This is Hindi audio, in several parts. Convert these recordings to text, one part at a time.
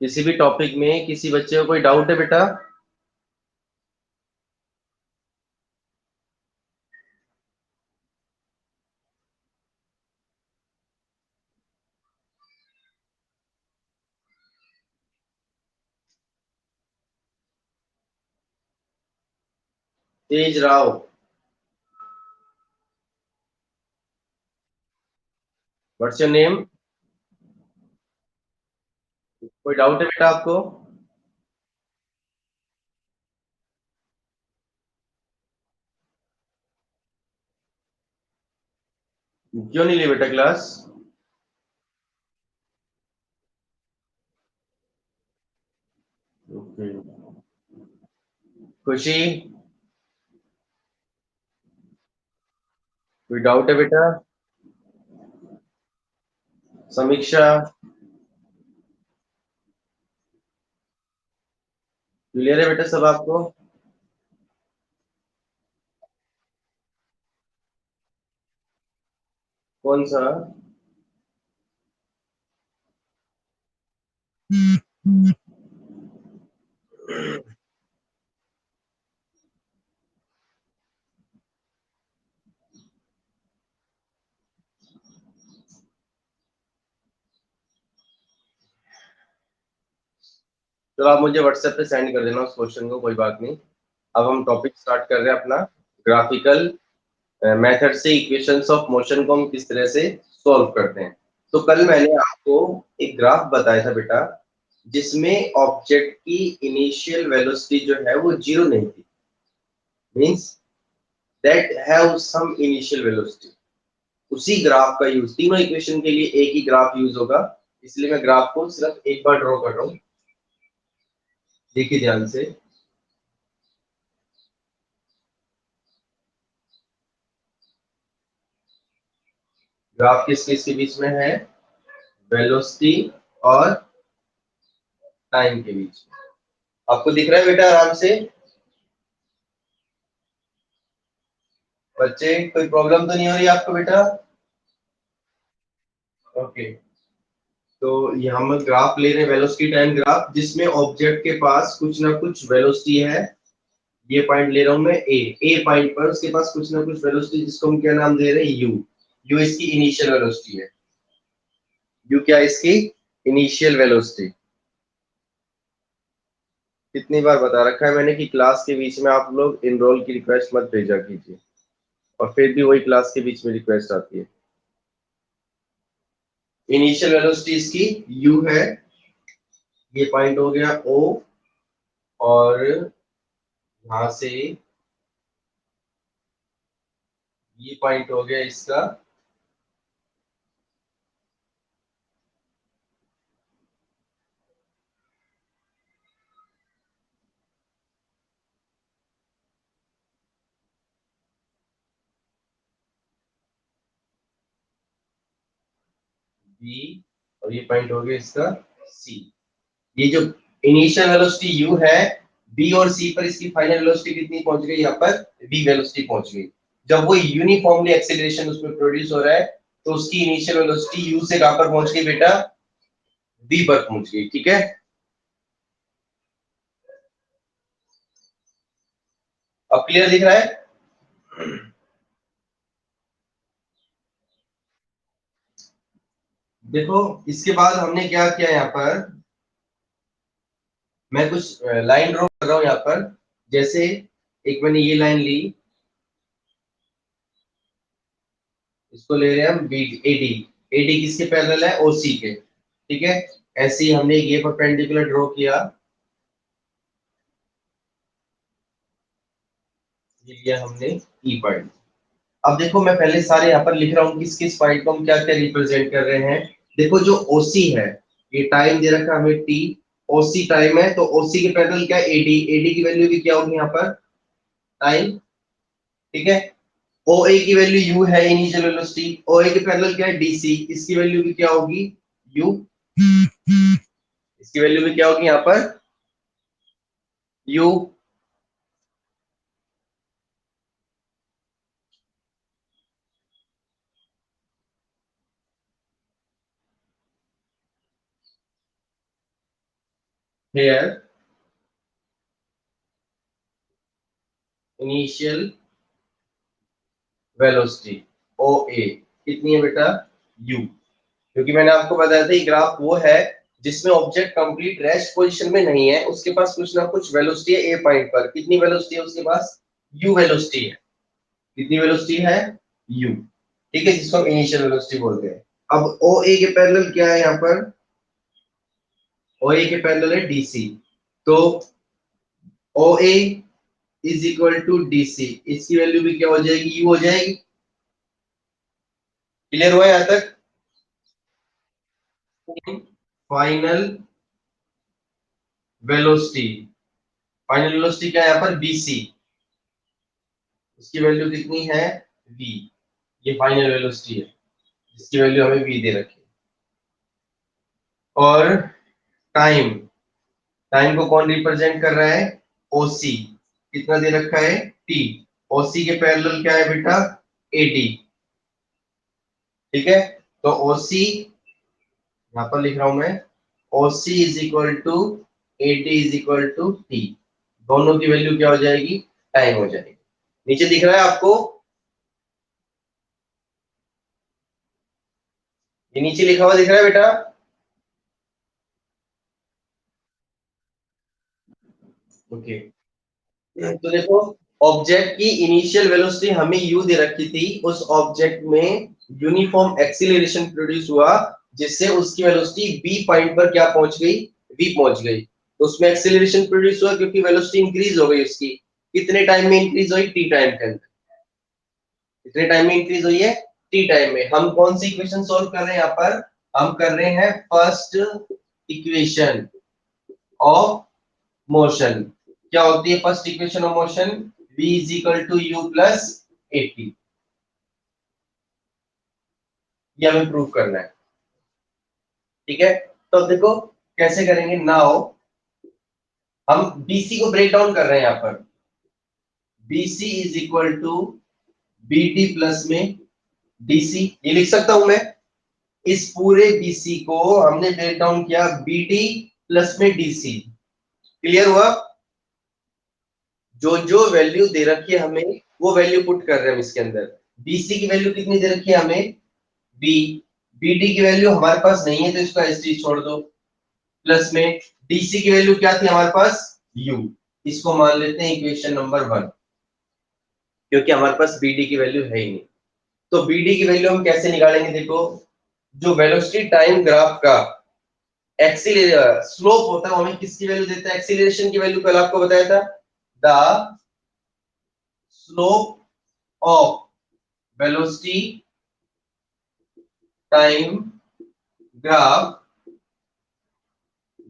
किसी भी टॉपिक में किसी बच्चे को कोई डाउट है बेटा? Tej Rao. What's your name? कोई डाउट है बेटा आपको? क्यों नहीं ली बेटा क्लास? ओके। खुशी, कोई डाउट है बेटा? समीक्षा, क्लियर है बेटा सब आपको? कौन सा? तो आप मुझे व्हाट्सएप पे सेंड कर देना उस क्वेश्चन को, कोई बात नहीं। अब हम टॉपिक स्टार्ट कर रहे हैं अपना। ग्राफिकल मेथड से इक्वेशंस ऑफ मोशन को हम किस तरह से सॉल्व करते हैं। तो कल मैंने आपको एक ग्राफ बताया था बेटा, जिसमें ऑब्जेक्ट की इनिशियल वेलोसिटी जो है वो जीरो नहीं थी। Means that have some initial velocity. उसी ग्राफ का यूज तीनों इक्वेशन के लिए एक ही ग्राफ यूज होगा। इसलिए मैं ग्राफ को सिर्फ एक बार ड्रॉ कर रहा हूँ। देखिए ध्यान से। ग्राफ किस किस के बीच में है? वेलोसिटी और टाइम के बीच में। आपको दिख रहा है बेटा आराम से? बच्चे कोई प्रॉब्लम तो नहीं हो रही आपको बेटा? ओके। तो ये हम ग्राफ ले रहे हैं, वेलोसिटी टाइम ग्राफ, जिसमें ऑब्जेक्ट के पास कुछ ना कुछ वेलोसिटी है। ये पॉइंट ले रहा हूं मैं ए। ए पॉइंट पर उसके पास कुछ ना कुछ वेलोसिटी, जिसको हम क्या नाम दे रहे हैं? यू। यू इसकी इनिशियल वेलोसिटी है। यू क्या है इसकी? Initial velocity. कितनी बार बता रखा है मैंने कि क्लास के बीच में आप लोग इनरोल की रिक्वेस्ट मत भेजा कीजिए, और फिर भी वही क्लास के बीच में रिक्वेस्ट आती है। इनिशियल वेलोसिटी इसकी यू है। ये पॉइंट हो गया ओ, और यहां से ये पॉइंट हो गया इसका बी, और ये पॉइंट हो गया इसका सी। ये जो इनिशियल वेलोसिटी यू है, बी और सी पर इसकी फाइनल वेलोसिटी कितनी पहुंच गई? यहाँ पर वी वेलोसिटी पहुंच गई। जब वो यूनिफॉर्मली एक्सेलरेशन उसमें प्रोड्यूस हो रहा है, तो उसकी इनिशियल वेलोसिटी यू से कहां पर पहुंच गई बेटा? वी पर पहुंच गई। ठीक है? अब क्लियर दिख रहा है? देखो, इसके बाद हमने क्या किया यहाँ पर। मैं कुछ लाइन ड्रॉ कर रहा हूँ यहाँ पर। जैसे एक मैंने ये लाइन ली, इसको ले रहे हैं हम बी एडी। एडी किसके पैरेलल है? ओसी के। ठीक है? ऐसे ही हमने ये परपेंडिकुलर ड्रॉ किया। ये लिया हमने ई पॉइंट। अब देखो, मैं पहले सारे यहाँ पर लिख रहा हूँ किस किस पॉइंट को हम क्या क्या रिप्रेजेंट कर रहे हैं। देखो, जो ओसी है, ये टाइम दे रखा है हमें टी। ओसी टाइम है, तो ओसी के पैरेलल क्या है? एडी। एडी की वैल्यू भी क्या होगी यहाँ पर? टाइम। ठीक है? ओ ए की वैल्यू यू है, इनिशियल वेलोसिटी। ओ ए के पैरेलल क्या है? डीसी। इसकी वैल्यू भी क्या होगी? यू। इसकी वैल्यू भी क्या होगी यहाँ पर? यू। here इनिशियल वेलोसिटी ओ ए कितनी है बेटा u, क्योंकि मैंने आपको बताया था ये ग्राफ वो है जिसमें ऑब्जेक्ट कंप्लीट रेस्ट पोजीशन में नहीं है, उसके पास कुछ ना कुछ वेलोसिटी है ए पॉइंट पर। कितनी वेलोसिटी है उसके पास? u वेलोसिटी है। कितनी वेलोसिटी है? u, ठीक है, जिसको हम इनिशियल वेलोसिटी बोलते हैं। अब ओ ए के पैरेलल क्या है यहाँ पर? ओ ए के पैरेलल है dc, तो ओ ए इज इक्वल टू डीसी, इसकी वैल्यू भी क्या हो जाएगी? यू हो जाएगी। क्लियर हुआ यहां तक? फाइनल वेलोसिटी, फाइनल वेलोसिटी क्या है यहाँ पर? बीसी, उसकी वैल्यू कितनी है? वी, ये फाइनल वेलोसिटी है जिसकी वैल्यू हमें वी दे रखी है। और टाइम, टाइम को कौन रिप्रेजेंट कर रहा है? ओसी, कितना दे रखा है? टी। ओसी के पैरेलल क्या है बेटा? एडी, ठीक है। तो ओसी यहां पर लिख रहा हूं मैं, OC is equal to AT is equal to T, दोनों की वैल्यू क्या हो जाएगी? टाइम हो जाएगी। नीचे दिख रहा है आपको? ये नीचे लिखा हुआ दिख रहा है बेटा? ओके, तो देखो, ऑब्जेक्ट की इनिशियल वेलोसिटी हमें u दे रखी थी, उस ऑब्जेक्ट में यूनिफॉर्म एक्सीलरेशन प्रोड्यूस हुआ जिससे उसकी वेलोसिटी v पॉइंट पर क्या पहुंच गई? v पहुंच गई। तो उसमें एक्सीलरेशन प्रोड्यूस हुआ क्योंकि वेलोसिटी इंक्रीज हो गई उसकी। कितने टाइम में इंक्रीज हुई? t टाइम के अंदर। कितने टाइम में इंक्रीज हुई है? t टाइम में। हम कौन सी इक्वेशन सॉल्व कर रहे हैं यहाँ पर? हम कर रहे हैं फर्स्ट इक्वेशन ऑफ मोशन। क्या होती है first equation of motion? v is equal to u plus at, ये हमें प्रूव करना है, ठीक है। तो अब देखो कैसे करेंगे। नाउ हम bc को ब्रेक डाउन कर रहे हैं यहाँ पर। bc is equal to bt plus में dc, ये लिख सकता हूं मैं। इस पूरे bc को हमने ब्रेक डाउन किया bt प्लस में dc। क्लियर हुआ? जो जो वैल्यू दे रखी है हमें वो वैल्यू पुट कर रहे हैं हम इसके अंदर। bc की वैल्यू कितनी दे रखी है हमें? b, bd की वैल्यू हमारे पास नहीं है तो इसका एस छोड़ दो, प्लस में dc की वैल्यू क्या थी हमारे पास? u, इसको मान लेते हैं इक्वेशन नंबर 1, क्योंकि हमारे पास bd की वैल्यू है ही नहीं। तो bd की वैल्यू हम कैसे निकालेंगे? देखो, जो वेलोसिटी टाइम ग्राफ का एक्सीलरेशन स्लोप होता है वो हमें किसकी वैल्यू देता है? एक्सीलरेशन की वैल्यू कल आपको बताया था, the slope of velocity time graph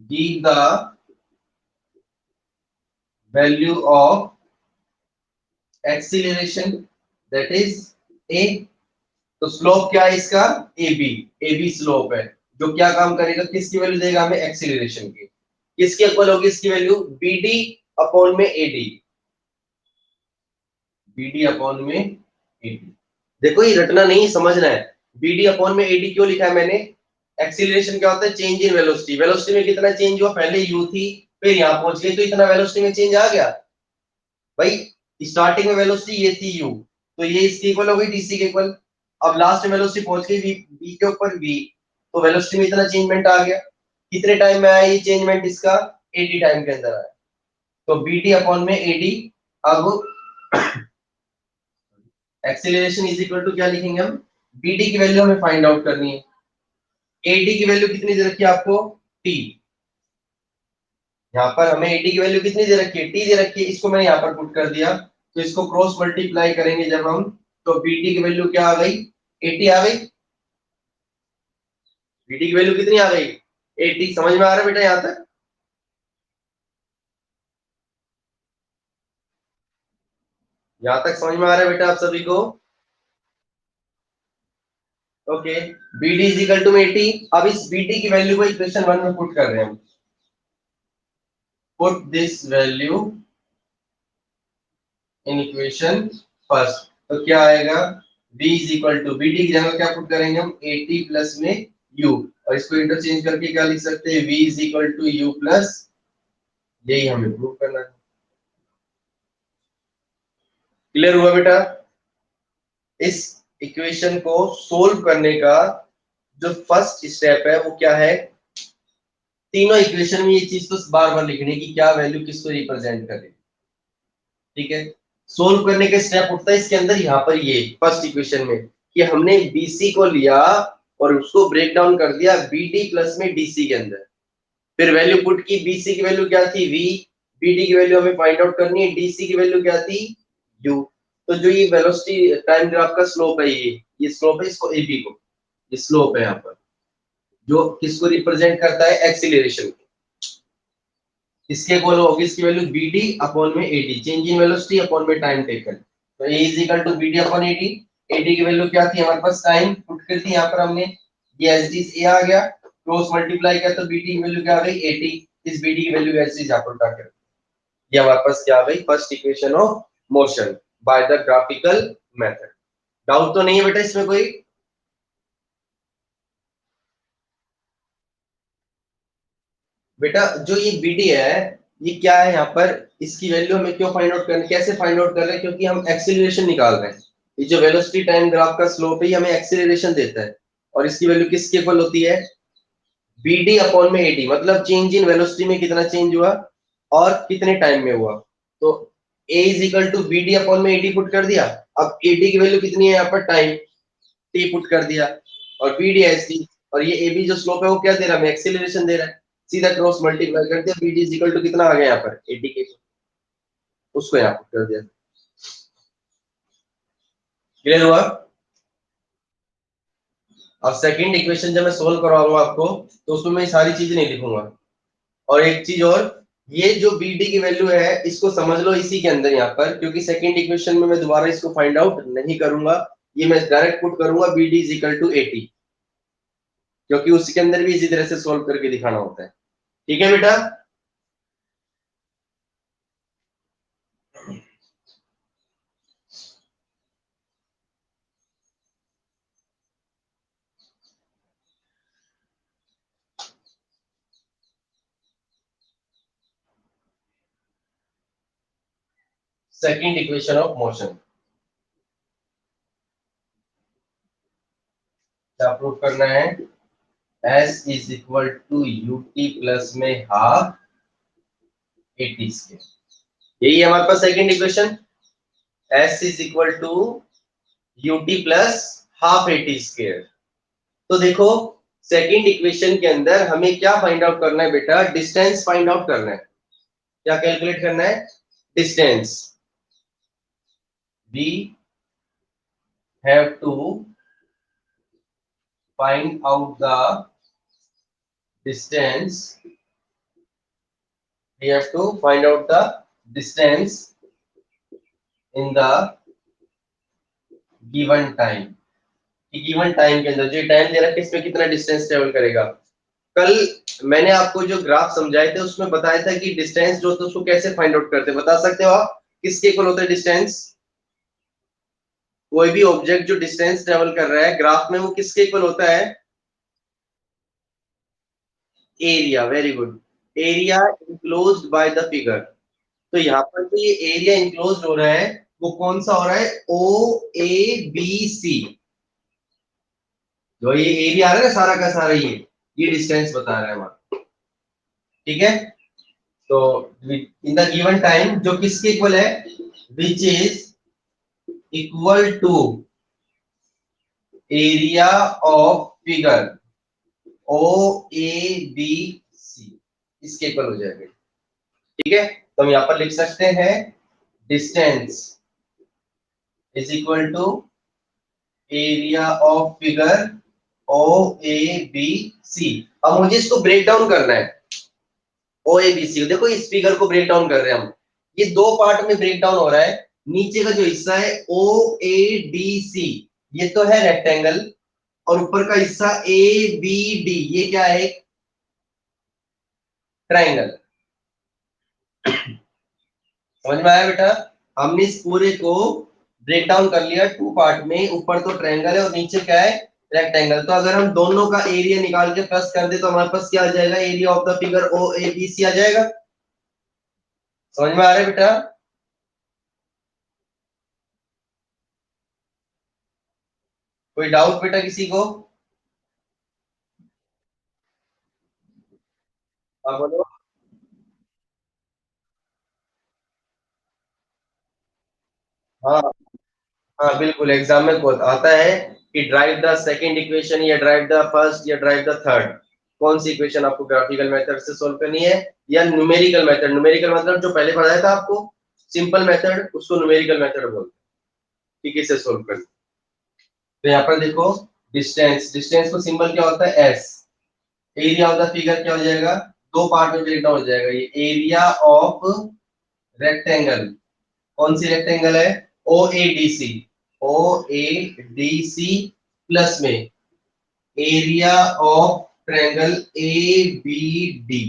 give the value of acceleration, that is a। तो स्लोप क्या है इसका? ab, ab स्लोप है जो क्या काम करेगा? किसकी वैल्यू देगा हमें? एक्सीलरेशन की। किसके इक्वल होगी इसकी वैल्यू? bd अपॉन में ad, bd अपॉन में ad। देखो ये रटना नहीं, समझना है। bd अपॉन में ad क्यों लिखा है मैंने? एक्सीलरेशन क्या होता है? Change in velocity. वेलोसिटी में कितना चेंज हुआ? पहले u थी, फिर यहां पहुंच गई तो इतना वेलोसिटी में चेंज आ गया भाई। स्टार्टिंग में वेलोसिटी ये थी u, तो ये इसके इक्वल हो गई डीसी के इक्वल। अब लास्ट में वेलोसिटी पहुंच गई v के ऊपर v, तो वेलोसिटी में इतना चेंजमेंट आ गया। कितने टाइम में आया ये चेंजमेंट इसका? 80 टाइम के अंदर आया। तो bt अपॉन में ad। अब एक्सीलरेशन इज इक्वल टू क्या लिखेंगे हम? bt की वैल्यू हमें फाइंड आउट करनी है। ad की वैल्यू कितनी दे रखी है आपको? t। यहाँ पर हमें ad की वैल्यू कितनी दे रखी है? t दे रखी है, इसको मैंने यहाँ पर पुट कर दिया। तो इसको क्रॉस मल्टीप्लाई करेंगे जब हम, तो bt की वैल्यू क्या आ गई? 80 आ गई। bt की वैल्यू कितनी आ गई? 80। समझ में आ रहा है बेटा यहाँ तक? यहाँ तक समझ में आ रहा है बेटा आप सभी को? Okay, bd is equal to 80। अब इस bt की वैल्यू को इक्वेशन 1 में पुट कर रहे हैं हम। Put this value in equation first, तो क्या आएगा? v is equal to, bd की जगह क्या पुट करेंगे हम? 80 प्लस में u, और इसको इंटरचेंज करके क्या लिख सकते हैं? v is equal to u plus यही हमें प्रूव करना है। क्लियर हुआ बेटा? इस इक्वेशन को सोल्व करने का जो फर्स्ट स्टेप है वो क्या है? तीनों इक्वेशन में ये चीज तो बार बार लिखने की क्या वैल्यू किसको रिप्रेजेंट करे। ठीक है, सोल्व करने का स्टेप उठता है इसके अंदर, यहाँ पर ये फर्स्ट इक्वेशन में कि हमने बीसी को लिया और उसको ब्रेक डाउन कर दिया बीडी प्लस में डीसी के अंदर, फिर वैल्यू पुट की। बीसी की वैल्यू क्या थी? वी। बीडी की वैल्यू हमें फाइंड आउट करनी है। डीसी की वैल्यू क्या थी? यू। तो जो ये वेलोसिटी टाइम ग्राफ का स्लोप है, ये स्लोप है, इसको एबी को, ये स्लोप है यहाँ पर, जो किसको रिप्रेजेंट करता है? एक्सीलरेशन को। इसके इक्वल होगी इसकी वैल्यू बीडी अपॉन में AD, change in velocity upon में टाइम टेकन। तो A is equal to BD upon AD. AD की वैल्यू क्या थी हमारे पास? टाइम पुट कर दी यहाँ पर हमने, ये एस डी ए आ गया, क्रॉस मल्टीप्लाई किया तो बीडी की वैल्यू क्या आ गई? 80। इस बीडी की वैल्यू एस डी यहाँ पर उठा कर, ये हमारे पास क्या आ गई? First equation of motion by the graphical method. Doubt तो नहीं है बेटा इसमें कोई? बेटा जो ये बीडी है, ये क्या है यहाँ पर? इसकी वैल्यू हमें क्यों फाइंड आउट करनी, कैसे फाइंड आउट कर रहे हैं? क्योंकि हम एक्सीलरेशन निकाल रहे हैं। ये जो वेलोसिटी टाइम ग्राफ का स्लोप है ये हमें एक्सीलरेशन देता है, और इसकी वैल्यू किसके इक्वल होती है? बीडी अपॉन में एडी, मतलब चेंज इन वेलोसिटी में कितना चेंज हुआ और कितने टाइम में हुआ। तो A is equal to BD upon में एडी पुट कर दिया। अब एडी की वैल्यू कितनी है यहाँ पर? टाइम, टी पुट कर दिया, और बीडी एस टी, और ये एबी जो स्लोप है वो क्या दे रहा है? हमें एक्सीलरेशन दे रहा है। सीधा क्रॉस मल्टीप्लाई कर दिया, बीडी इज इक्वल टू कितना आ गया यहाँ पर? 80 के, उसको यहाँ पुट कर दिया। क्लियर हुआ? अब सेकंड इक्वेशन जब मैं सोल्व करवाऊंगा आपको, तो उसमें मैं सारी चीजें नहीं लिखूंगा। और एक चीज और, ये जो बीडी की वैल्यू है इसको समझ लो इसी के अंदर यहाँ पर, क्योंकि सेकंड इक्वेशन में मैं दोबारा इसको फाइंड आउट नहीं करूंगा, ये मैं डायरेक्ट पुट करूंगा बीडी इज इक्वल टू 80, क्योंकि उसके अंदर भी इसी तरह से सोल्व करके दिखाना होता है। ठीक है बेटा? सेकंड इक्वेशन ऑफ मोशन क्या प्रूव करना है? S is equal to UT plus में हाफ एटी स्क्वायर, यही है हमारे पास second equation. S is equal to UT plus half AT square. तो देखो, सेकंड इक्वेशन के अंदर हमें क्या फाइंड आउट करना है बेटा? डिस्टेंस फाइंड आउट करना है। क्या कैलकुलेट करना है? Distance. We have to find out the distance, we have to find out the distance in the given time, कि गिवन टाइम के अंदर जो टाइम दे रखा है इसमें कितना डिस्टेंस ट्रेवल करेगा। कल मैंने आपको जो ग्राफ समझाए थे उसमें बताया था कि डिस्टेंस जो होता है उसको कैसे फाइंड आउट करते हैं, बता सकते हो आप? किसके इक्वल होता है डिस्टेंस? कोई भी ऑब्जेक्ट जो डिस्टेंस ट्रेवल कर रहा है ग्राफ में, वो किसके इक्वल होता है? Area. Very good. Area enclosed by the figure. तो यहाँ पर जो ये एरिया इंक्लोज हो रहा है वो कौन सा हो रहा है? ओ ए बी सी। जो ये एरिया आ रहा है ना सारा का सारा, ये डिस्टेंस बता रहा है हमारा। ठीक है, तो इन द गिवन टाइम जो किसके इक्वल है? Which is equal to area of figure O A B C, इसके इक्वल हो जाएगा। ठीक है, तो हम यहाँ पर लिख सकते हैं distance is equal to area of figure O A B C. अब मुझे इसको ब्रेक डाउन करना है, ओ ए बी सी। देखो इस फिगर को ब्रेक डाउन कर रहे हैं हम, ये दो पार्ट में ब्रेक डाउन हो रहा है। नीचे का जो हिस्सा है ओ ए डी सी, ये तो है रेक्टेंगल, और ऊपर का हिस्सा ए बी डी, ये क्या है? ट्राइंगल। समझ में आया बेटा? हमने इस पूरे को ब्रेक डाउन कर लिया टू पार्ट में, ऊपर तो ट्रायंगल है और नीचे क्या है? रेक्टेंगल। तो अगर हम दोनों का एरिया निकाल के प्लस कर दे तो हमारे पास क्या आ जाएगा? Area of the figure O A B C आ जाएगा। समझ में आ रहा है बेटा? कोई डाउट बेटा किसी को? हाँ बोलो। हाँ हाँ बिल्कुल, एग्जाम में बहुत आता है कि ड्राइव द सेकंड इक्वेशन या ड्राइव द फर्स्ट या ड्राइव द थर्ड। कौन सी इक्वेशन आपको ग्राफिकल मेथड से सोल्व करनी है या न्यूमेरिकल मेथड? न्यूमेरिकल मतलब जो पहले पढ़ाया था आपको, सिंपल मेथड, उसको न्यूमेरिकल मेथड बोलते हैं कि किसे सोल्व करना। तो यहाँ पर देखो, डिस्टेंस, डिस्टेंस को सिंबल क्या होता है? S. Area of the figure क्या हो जाएगा? दो पार्ट में ब्रेक डाउन हो जाएगा ये। एरिया ऑफ रेक्टेंगल, कौन सी रेक्टेंगल है? O A D C. O A D C plus में area of triangle A B D.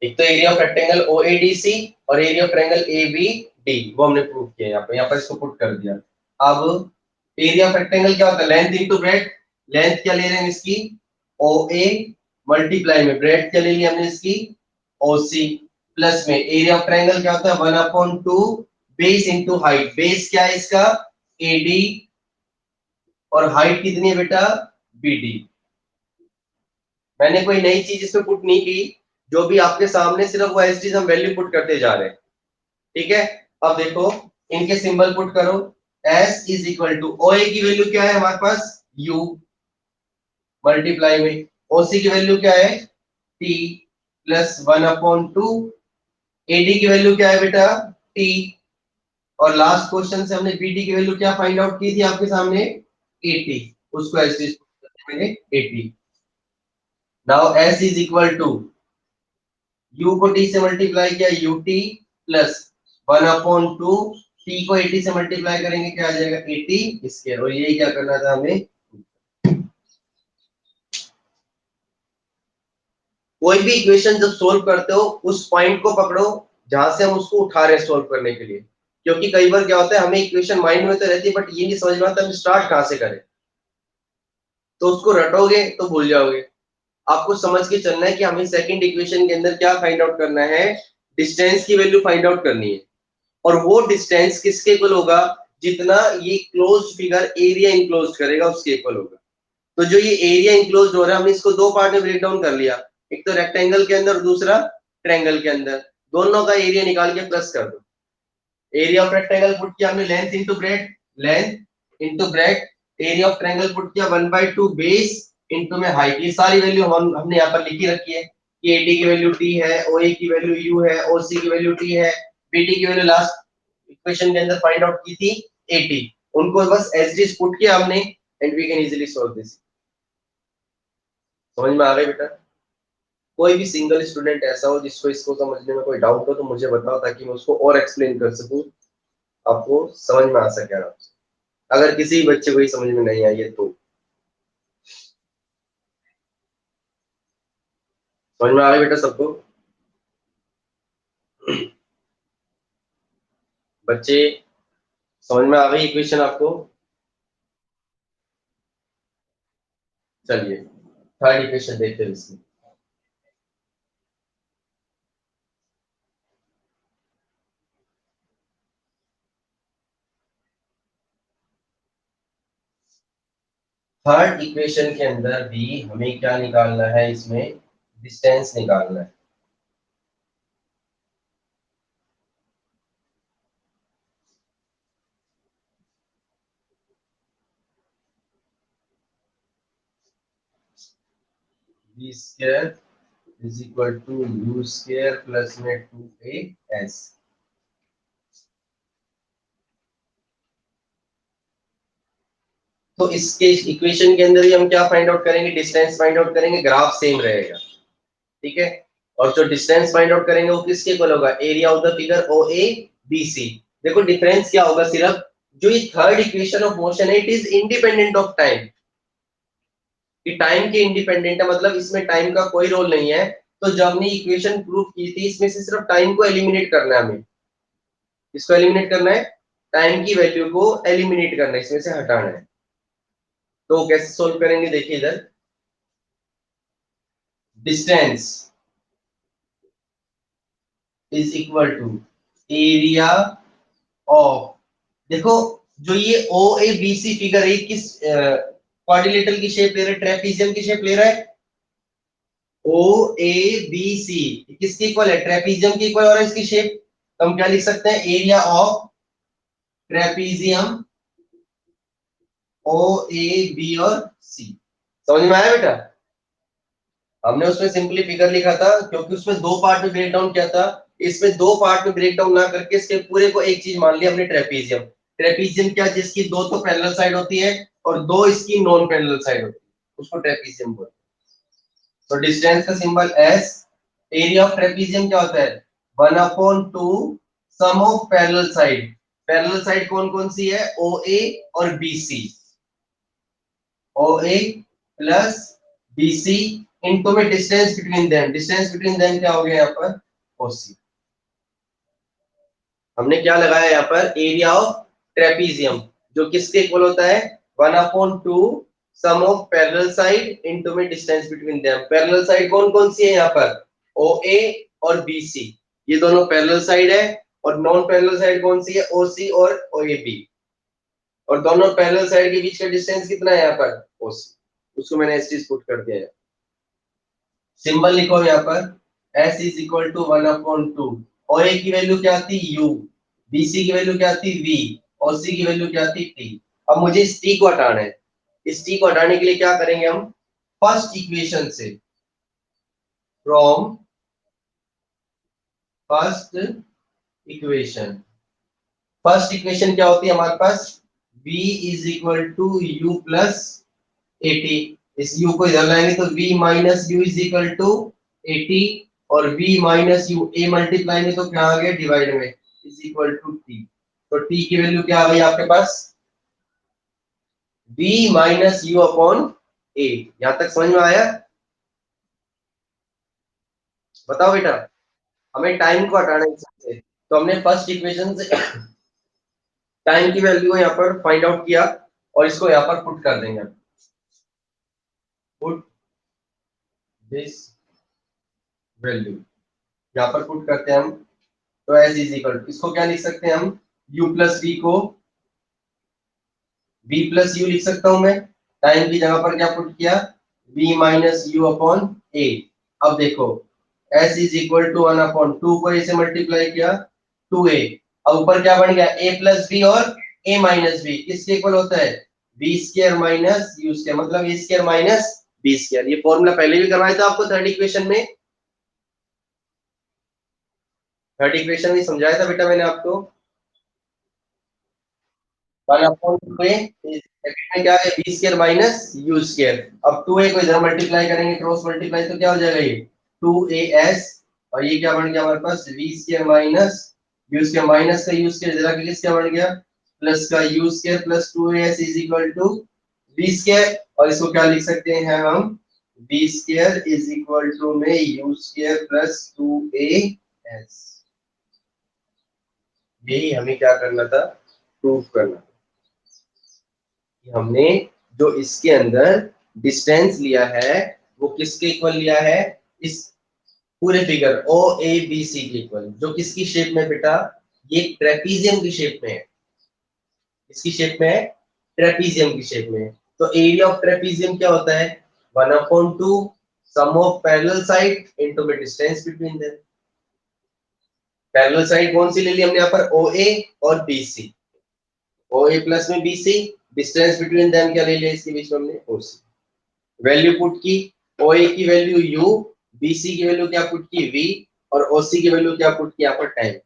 एक तो area of rectangle O A D C और area of triangle A B D, वो हमने प्रूव किया यहाँ पर इसको पुट कर दिया। अब एरिया ऑफ रेक्टेंगल क्या होता है? Length into breadth. लेंथ क्या ले रहे हैं इसकी? ओ ए मल्टीप्लाई में ब्रेड्थ क्या ले ली हमने इसकी? ओ सी प्लस में एरिया ऑफ ट्रायंगल क्या होता है? 1/2 बेस इंटू हाइट। बेस क्या है इसका? ए डी, और हाइट कितनी है बेटा? B D. मैंने कोई नई चीज इसमें पुट नहीं की, जो भी आपके सामने सिर्फ वो एज हम वैल्यू पुट करते जा रहे हैं। ठीक है, अब देखो, इनके सिंबल पुट करो। S is equal to O A की वैल्यू क्या है हमारे पास? U मल्टीप्लाई में OC की वैल्यू क्या है? T plus 1/2। AD की वैल्यू क्या है बेटा? T। और लास्ट क्वेश्चन से हमने BD की वैल्यू क्या फाइंड आउट की थी आपके सामने? 80। उसको ऐसे मैंने 80। Now S is equal to, U को T से मल्टीप्लाई किया, UT प्लस 1/2। T को 80 से मल्टीप्लाई करेंगे, क्या आ जाएगा? 80 स्क्वायर। और यही क्या करना था हमें? कोई भी इक्वेशन जब सोल्व करते हो, उस पॉइंट को पकड़ो जहां से हम उसको उठा रहे हैं सोल्व करने के लिए। क्योंकि कई बार क्या होता है, हमें इक्वेशन माइंड में तो रहती है, बट ये नहीं समझ में आता हम स्टार्ट कहां से करें। तो उसको रटोगे तो भूल जाओगे। आपको समझ के चलना है कि हमें सेकंड इक्वेशन के अंदर क्या फाइंड आउट करना है? डिस्टेंस की वैल्यू फाइंड आउट करनी है। और वो डिस्टेंस किसके इक्वल होगा? जितना ये क्लोज्ड फिगर एरिया इंक्लोज करेगा उसके इक्वल होगा। तो जो ये एरिया इंक्लोज हो रहा है, हमने इसको दो पार्ट में ब्रेक डाउन कर लिया। एक तो रेक्टेंगल के अंदर, दूसरा ट्रायंगल के अंदर। दोनों का एरिया निकाल के प्लस कर दो। एरिया ऑफ रेक्टेंगल पुट किया हमने length into breadth, length into breadth. Area of triangle put किया 1/2 बेस इंटू में हाइट। ये सारी वैल्यू हमने यहाँ पर लिखी रखी है कि एडी की वैल्यू टी है, ओ ए की वैल्यू यू है, ओ सी की वैल्यू टी है, बीडी की वैल्यू लास्ट इक्वेशन के अंदर फाइंड आउट की थी 80। उनको बस एज इट इज पुट किया हमने, and we can easily solve this. समझ में आ गई बेटा? कोई भी सिंगल स्टूडेंट ऐसा हो जिसको इसको समझने में कोई डाउट हो तो मुझे बताओ, ताकि मैं उसको और एक्सप्लेन कर सकूं, आपको समझ में आ सके आराम से। अगर किसी बच्चे को ही समझ में नहीं आई है तो। समझ में आ गई बेटा सबको? बच्चे, समझ में आ गई इक्वेशन आपको? चलिए थर्ड इक्वेशन देखते हैं इसमें। थर्ड इक्वेशन के अंदर भी हमें क्या निकालना है? इसमें डिस्टेंस निकालना है। B square is equal to u square plus में 2a s। तो इसके इक्वेशन के अंदर ही हम क्या फाइंड आउट करेंगे? डिस्टेंस फाइंड आउट करेंगे। ग्राफ सेम रहेगा, ठीक है। और जो डिस्टेंस फाइंड आउट करेंगे वो किसके इक्वल होगा? Area of the figure O A B C. देखो डिफरेंस क्या होगा? सिर्फ जो ये थर्ड इक्वेशन ऑफ मोशन है, it is independent of time. कि टाइम के इंडिपेंडेंट है, मतलब इसमें टाइम का कोई रोल नहीं है। तो जब हमने इक्वेशन प्रूव की थी, इसमें से सिर्फ टाइम को एलिमिनेट करना है हमें। इसको एलिमिनेट करना है, टाइम की वैल्यू को एलिमिनेट करना है, इसमें से हटाना है। तो कैसे सोल्व करेंगे? देखिए इधर, distance is equal to area of, देखो जो ये ओ ए बी सी फिगर है किस क्वाड्रिलेटरल की शेप ले रहा है, ट्रेपीजियम की शेप ले रहा है। ओ ए बी सी किसकी इक्वल है, ट्रेपीजियम की इक्वल, और इसकी शेप हम क्या लिख सकते हैं, area of trapezium O A B और सी। समझ में आया बेटा? हमने उसमें सिंपली फिगर लिखा था क्योंकि उसमें दो पार्ट में ब्रेक डाउन किया था, इसमें दो पार्ट में ब्रेक डाउन ना करके इसके पूरे को एक चीज मान लिया हमने, ट्रेपीजियम। ट्रेपीजियम क्या, जिसकी दो तो पैरेलल साइड होती है और दो इसकी नॉन पैरेलल साइड होती है, उसको ट्रेपीजियम बोलते हैं। तो डिस्टेंस का symbol S, area of trapezium क्या होता है, 1/2 sum of parallel side. Parallel side कौन कौन सी है, ओ ए और B C, O A plus B C इनको में distance between them, distance between them क्या हो गया यहाँ पर, ओसी। हमने क्या लगाया यहाँ पर, एरिया ऑफ ट्रेपीजियम, जो किसके इक्वल होता है, 1/2 sum of parallel side into में distance between them. Parallel side कौन कौन सी है यहाँ पर, ओ ए और बी सी, ये दोनों पैरेलल साइड है। और नॉन पैरेलल साइड कौन सी है, ओ सी और ओ ए बी। और दोनों पैरेलल साइड के बीच का डिस्टेंस कितना है यहाँ पर, ओसी, उसको मैंने एस टी पुट कर दिया है। सिंबल लिखो यहाँ पर, s इज इक्वल टू 1/2, और a की वैल्यू क्या आती, u, bc की वैल्यू क्या आती, v, और c की वैल्यू क्या आती, t। अब मुझे इस t को हटाना है, इस t को हटाने के लिए क्या करेंगे हम, फर्स्ट इक्वेशन से, from first equation. First equation क्या होती है हमारे पास, v is equal to u plus 80, इस u को इधर लाएंगे तो v minus u is equal to 80, और v minus u a multiply में तो क्या आ गया, डिवाइड में, इज इक्वल टू t। तो t की वैल्यू क्या आ गई आपके पास, v minus u upon a। यहां तक समझ में आया, बताओ बेटा। हमें टाइम को हटाना है इससे, तो हमने फर्स्ट इक्वेशन से टाइम की वैल्यू को यहाँ पर फाइंड आउट किया, और इसको यहाँ पर पुट कर देंगे, पुट दिस वैल्यू यहाँ पर पुट करते हैं हम। तो एस इज इक्वल, इसको क्या लिख सकते हैं हम, u प्लस वी को v प्लस यू लिख सकता हूं मैं, टाइम की जगह पर क्या पुट किया, v minus u upon a। अब देखो s इज इक्वल टू 1/2 को a से मल्टीप्लाई किया, 2a। अब ऊपर क्या बन गया, a प्लस b और a माइनस b किसके इक्वल होता है, b square minus u square, मतलब a square minus b square. ये फॉर्मूला पहले भी करवाया था आपको थर्ड इक्वेशन में, थर्ड इक्वेशन में समझाया था बेटा मैंने आपको। 1/2a में क्या है, B square minus u square. अब 2a को इधर मल्टीप्लाई करेंगे, क्रॉस मल्टीप्लाई, तो क्या हो जाएगा ये 2as, और ये क्या बन गया हमारे पास, v square minus u square, minus का यू स्क्वायर जरा किस क्या बन गया, प्लस का u square plus 2as is equal to v square. और इसको क्या लिख सकते हैं हम, v square is equal to में यू स्क्वायर प्लस 2as। यही हमें क्या करना था, प्रूव करना। हमने जो इसके अंदर डिस्टेंस लिया है वो किसके इक्वल लिया है, इस पूरे फिगर ओ ए बी सी के इक्वल, जो किसकी शेप में बेटा, ये ट्रेपीजियम की शेप में है, इसकी शेप में है, ट्रेपीजियम की शेप में है। तो एरिया ऑफ ट्रेपीजियम क्या होता है, 1/2 sum of parallel side into the distance between them. Parallel side कौन सी ले ली हमने यहाँ पर, ओ ए और B C, O A plus में B C, distance between them क्या ले लिया इसके बीच में हमने, ओ सी। वैल्यू पुट की, ओ ए की वैल्यू u, बी सी की वैल्यू क्या पुट की v, और ओ सी की वैल्यू क्या पुट की यहाँ पर टाइम।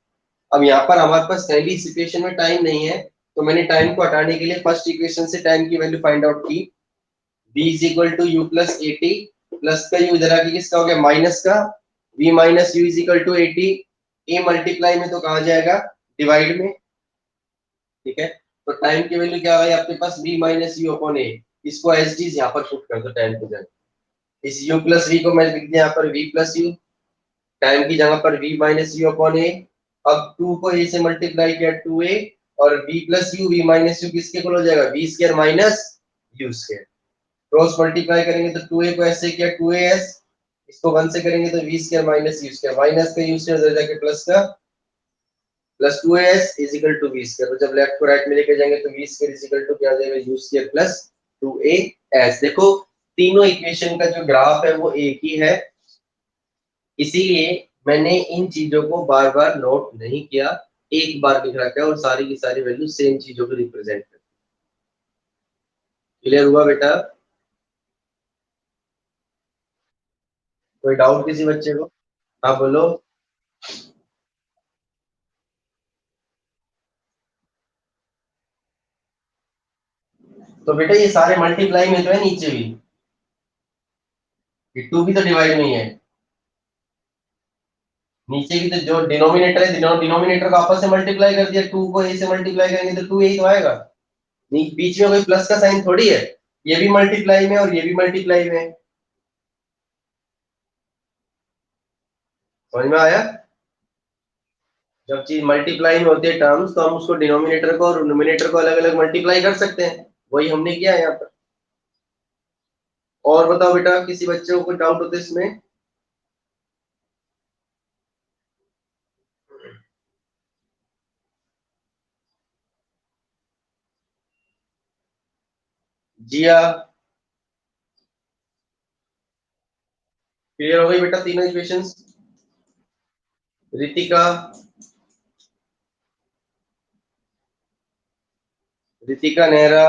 अब यहाँ पर हमारे पास पहली इक्वेशन में टाइम नहीं है, तो मैंने टाइम को हटाने के लिए फर्स्ट इक्वेशन से टाइम की वैल्यू फाइंड आउट की, v is equal to u plus 80, plus का u इधर आके किसका हो गया, माइनस का, v minus u is equal to 80, a multiply में तो कहा जाएगा, डिवाइड में, ठीक है। तो टाइम की वैल्यू क्या है आपके पास, v minus u upon a, इसको एस डी यहाँ पर पुट कर दो टाइम की जगह, इस u प्लस वी को मैं लिख दिया यहाँ पर v प्लस यू, टाइम की जगह पर v माइनस यू अपॉन ए। अब 2 को a से मल्टीप्लाई किया 2a, और v plus you, v minus you किसके इक्वल हो जाएगा, v square minus u square. Cross multiply करेंगे तो 2a को ऐसे किया 2as इसको 1 से करेंगे तो v square minus u square, minus का यू स्क्वायर इधर जाके प्लस का, plus 2as is equal to v square. तो जब लेफ्ट को राइट में लेके जाएंगे तो v square is equal to क्या आ जाएगा, यू स्क्वायर प्लस 2as। देखो तीनों इक्वेशन का जो ग्राफ है वो एक ही है, इसीलिए मैंने इन चीजों को बार बार नोट नहीं किया, एक बार लिख रखा है और सारी की सारी वैल्यू सेम चीजों को रिप्रेजेंट करती है। क्लियर हुआ बेटा? कोई डाउट किसी बच्चे को? हाँ बोलो। तो बेटा ये सारे मल्टीप्लाई में तो है, नीचे भी ये 2 भी तो डिवाइड में ही है, नीचे भी तो जो डिनोमिनेटर है, डिनोमिनेटर को आपस में मल्टीप्लाई कर दिया, 2 को ए से मल्टीप्लाई करेंगे तो 2 यही तो आएगा। बीच में कोई प्लस का साइन थोड़ी है, ये भी मल्टीप्लाई में और ये भी मल्टीप्लाई में। समझ में आया? जब चीज मल्टीप्लाई में होती है टर्म्स, तो हम उसको डिनोमिनेटर को और न्यूमिनेटर को अलग अलग मल्टीप्लाई कर सकते हैं, वही हमने किया है यहाँ पर। और बताओ बेटा, किसी बच्चे को कोई डाउट होते इसमें? जिया, क्लियर हो गई बेटा तीनों इक्वेशंस? रितिका, रितिका नेहरा,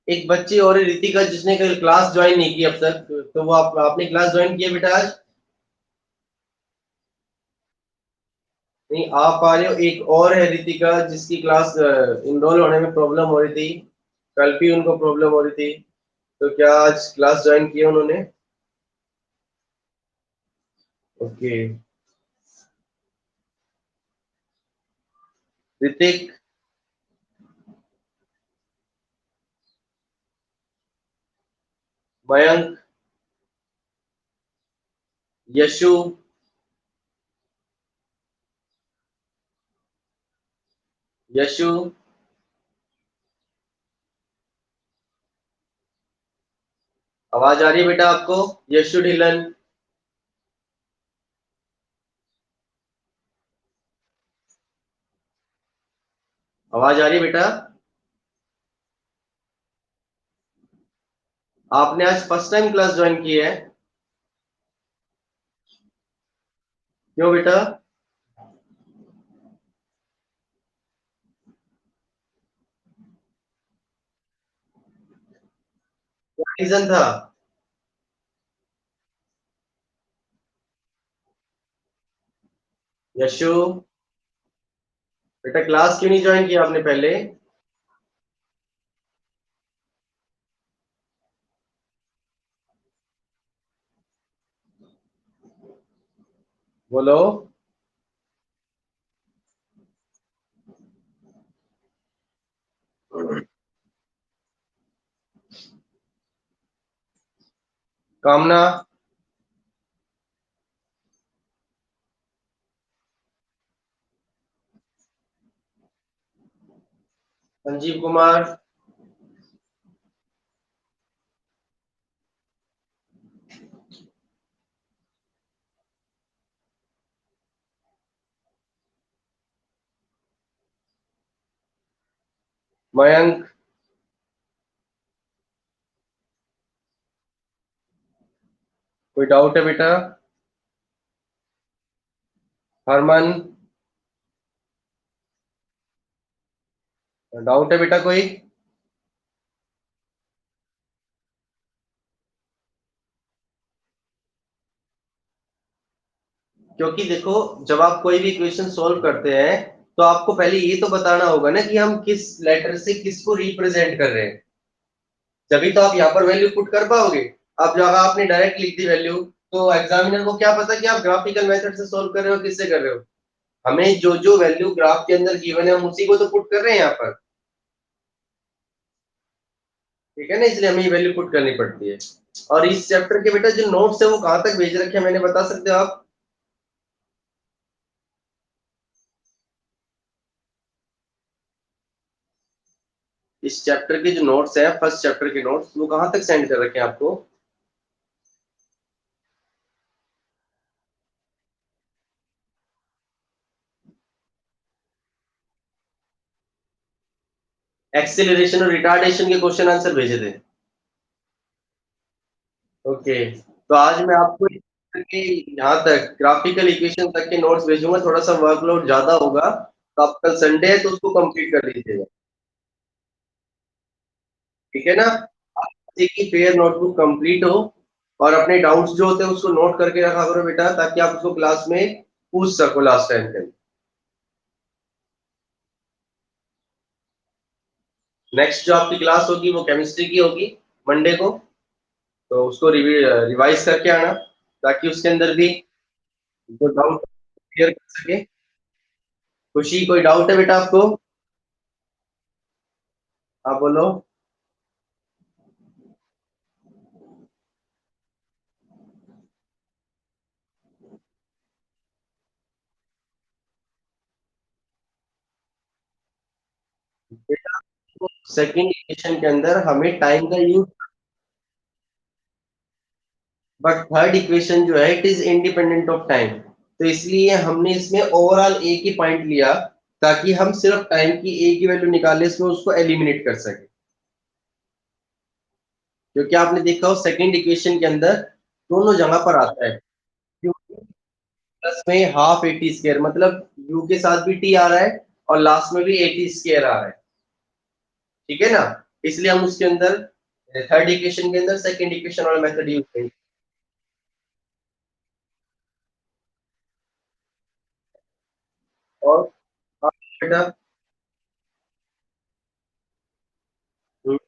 एक बच्ची और है रितिका जिसने कल क्लास ज्वाइन नहीं की अब तक, तो वो आपने क्लास ज्वाइन किया बेटा आज? नहीं आप आ रहे हो, एक और है रितिका जिसकी क्लास इनरोल होने में प्रॉब्लम हो रही थी, कल भी उनको प्रॉब्लम हो रही थी, तो क्या आज क्लास ज्वाइन किया उन्होंने? ओके। ऋतिक, मयंक, यशु, यशु, आवाज आ रही है बेटा आपको? यशु ढिलन, आवाज आ रही है बेटा? आपने आज फर्स्ट टाइम क्लास ज्वाइन की है? क्यों बेटा? क्या रीजन था? यशु बेटा, क्लास क्यों नहीं ज्वाइन किया आपने पहले? बोलो। कामना, संजीव कुमार, मयंक, कोई डाउट है बेटा? हरमन, डाउट है बेटा कोई? क्योंकि देखो, जब आप कोई भी इक्वेशन सॉल्व करते हैं तो आपको पहले ये तो बताना होगा ना कि हम किस लेटर से किसको रिप्रेजेंट कर रहे हैं, तभी तो आप यहाँ पर वैल्यू पुट कर पाओगे। अब जब आपने डायरेक्ट लिख दी वैल्यू, तो एग्जामिनर को क्या पता कि आप ग्राफिकल मेथड से सॉल्व कर रहे हो किससे कर रहे हो। हमें जो जो वैल्यू ग्राफ के अंदर गिवन है हम उसी को तो पुट कर रहे हैं यहाँ पर, ठीक है ना, इसलिए हमें ये वैल्यू पुट करनी पड़ती है। और इस चैप्टर के बेटा जो नोट्स है वो कहाँ तक भेज रखे हैं मैंने, बता सकते हो आप? इस चैप्टर के जो नोट्स है, फर्स्ट चैप्टर के नोट्स, वो कहाँ तक सेंड कर रखे हैं आपको? एक्सेलरेशन और रिटार्डेशन के क्वेश्चन आंसर भेजे थे। ओके, तो आज मैं आपको यहाँ तक ग्राफिकल इक्वेशन तक के नोट्स भेजूंगा। थोड़ा सा वर्कलोड ज्यादा होगा, तो आप कल संडे है तो उसको कंप्लीट कर लीजिएगा, ठीक है ना। आप देखिए फेयर नोटबुक कंप्लीट हो, और अपने डाउट्स जो होते हैं उसको नोट करके रखा करो बेटा, ताकि आप उसको क्लास में पूछ सको लास्ट टाइम के। नेक्स्ट जो आपकी क्लास होगी वो केमिस्ट्री की होगी मंडे को, तो उसको रिवाइज करके आना, ताकि उसके अंदर भी जो डाउट क्लियर कर सके। खुशी, कोई डाउट है बेटा आपको? आप बोलो। बेटा, सेकंड इक्वेशन के अंदर हमें टाइम का यूज, बट थर्ड इक्वेशन जो है it is independent of time, तो इसलिए हमने इसमें ओवरऑल एक ही पॉइंट लिया, ताकि हम सिर्फ टाइम की एक ही वैल्यू निकाले, इसमें उसको एलिमिनेट कर सके। क्योंकि आपने देखा हो सेकंड इक्वेशन के अंदर दोनों जगह पर आता है, प्लस में हाफ एटी स्क्वायर, मतलब यू के साथ भी टी आ रहा है और लास्ट में भी एटी स्क्वायर आ रहा है, ठीक है ना। इसलिए हम उसके अंदर थर्ड इक्वेशन के अंदर सेकंड इक्वेशन वाला मेथड यूज करेंगे। और हाँ, बेटा। हम्म,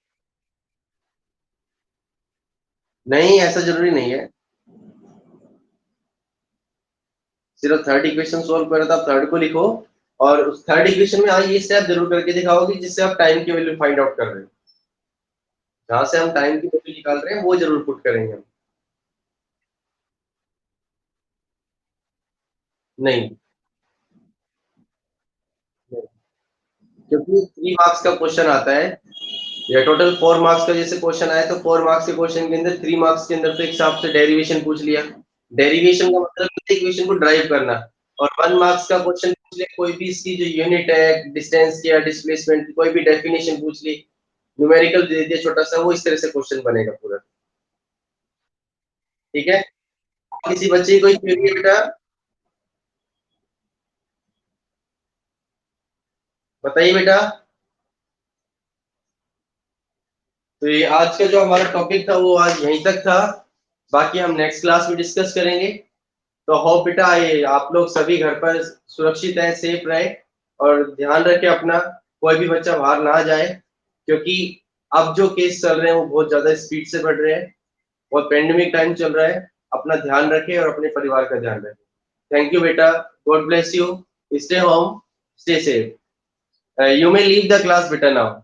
नहीं, ऐसा जरूरी नहीं है, सिर्फ थर्ड इक्वेशन सोल्व करे तो आप थर्ड को लिखो, और उस थर्ड इक्वेशन में ये स्टेप जरूर करके दिखाओगे जिससे आप टाइम की वैल्यू फाइंड आउट कर रहे हो। जहां से हम टाइम की वैल्यू निकाल रहे हैं वो जरूर पुट करेंगे हम। नहीं, क्योंकि 3 मार्क्स का क्वेश्चन आता है, या टोटल 4 मार्क्स का जैसे क्वेश्चन आया, तो 4 मार्क्स के क्वेश्चन के अंदर 3 मार्क्स के अंदर तो एक हिसाब से डेरिवेशन पूछ लिया। डेरिवेशन का मतलब इक्वेशन को ड्राइव करना। और 1 मार्क्स का क्वेश्चन पूछ लिया, कोई भी इसकी जो यूनिट है डिस्टेंस की या डिस्प्लेसमेंट की, कोई भी डेफिनेशन पूछ ली, न्यूमेरिकल दे दिया छोटा सा, वो इस तरह से क्वेश्चन बनेगा पूरा, ठीक है। किसी बच्चे की कोई क्वेरी है बेटा? बताइए बेटा। तो ये आज का जो हमारा टॉपिक था वो आज यहीं तक था, बाकी हम नेक्स्ट क्लास में डिस्कस करेंगे। तो होप बेटा ये आप लोग सभी घर पर सुरक्षित है, सेफ रहे, और ध्यान रखें अपना, कोई भी बच्चा बाहर ना जाए, क्योंकि अब जो केस चल रहे हैं वो बहुत ज्यादा स्पीड से बढ़ रहे हैं, और पेंडेमिक टाइम चल रहा है। अपना ध्यान रखें और अपने परिवार का ध्यान रखें। थैंक यू बेटा, God bless you, stay home, stay safe, you may leave the class बेटा नाउ।